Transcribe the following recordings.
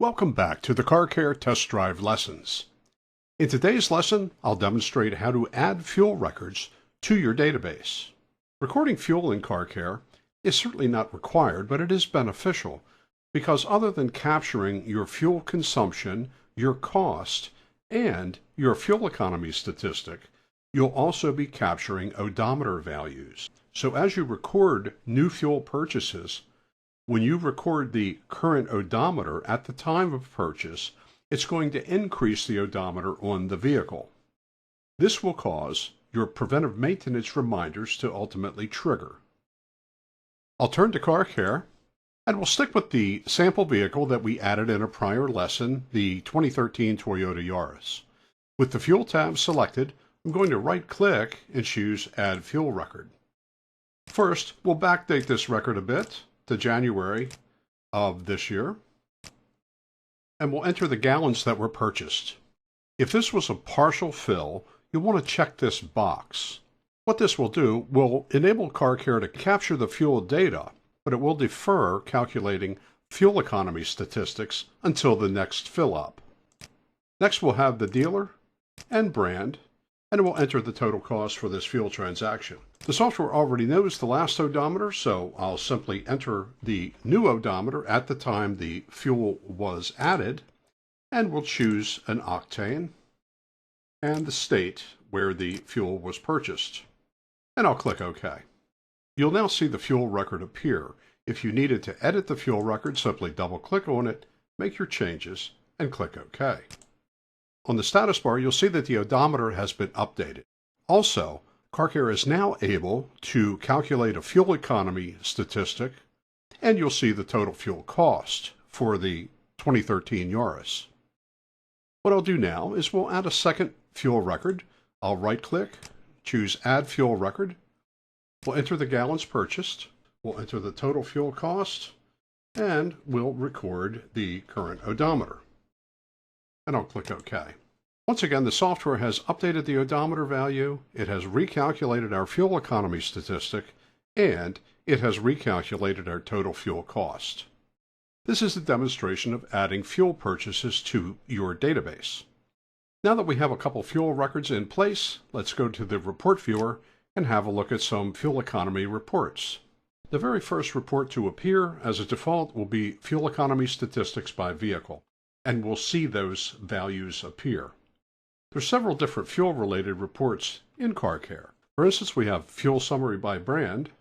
Welcome back to the CARCare test drive lessons. In today's lesson, I'll demonstrate how to add fuel records to your database. Recording fuel in CARCare is certainly not required, but it is beneficial because other than capturing your fuel consumption, your cost, and your fuel economy statistic, you'll also be capturing odometer values. So as you record new fuel purchases, when you record the current odometer at the time of purchase, it's going to increase the odometer on the vehicle. This will cause your preventive maintenance reminders to ultimately trigger. I'll turn to CARCare, and we'll stick with the sample vehicle that we added in a prior lesson, the 2013 Toyota Yaris. With the Fuel tab selected, I'm going to right-click and choose Add Fuel Record. First, we'll backdate this record a bit to January of this year, and we'll enter the gallons that were purchased. If this was a partial fill, you'll want to check this box. What this will do will enable CARCare to capture the fuel data, but it will defer calculating fuel economy statistics until the next fill up. Next, we'll have the dealer and brand, and it will enter the total cost for this fuel transaction. The software already knows the last odometer, so I'll simply enter the new odometer at the time the fuel was added, and we'll choose an octane and the state where the fuel was purchased. And I'll click OK. You'll now see the fuel record appear. If you needed to edit the fuel record, simply double-click on it, make your changes, and click OK. On the status bar, you'll see that the odometer has been updated. Also, CARCare is now able to calculate a fuel economy statistic, and you'll see the total fuel cost for the 2013 Yaris. What I'll do now is we'll add a second fuel record. I'll right-click, choose Add Fuel Record. We'll enter the gallons purchased. We'll enter the total fuel cost, and we'll record the current odometer. And I'll click OK. Once again, the software has updated the odometer value, it has recalculated our fuel economy statistic, and it has recalculated our total fuel cost. This is a demonstration of adding fuel purchases to your database. Now that we have a couple fuel records in place, let's go to the report viewer and have a look at some fuel economy reports. The very first report to appear as a default will be fuel economy statistics by vehicle, and we'll see those values appear. There's several different fuel-related reports in CARCare. For instance, we have fuel summary by brand,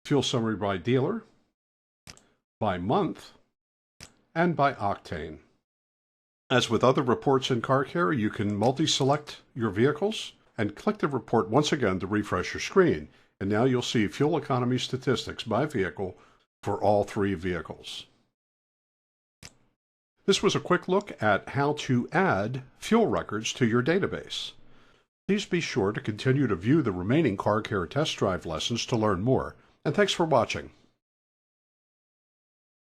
fuel summary by dealer, by month, and by octane. As with other reports in CARCare, you can multi-select your vehicles and click the report once again to refresh your screen. And now you'll see fuel economy statistics by vehicle for all three vehicles. This was a quick look at how to add fuel records to your database. Please be sure to continue to view the remaining CARCare test drive lessons to learn more, and thanks for watching.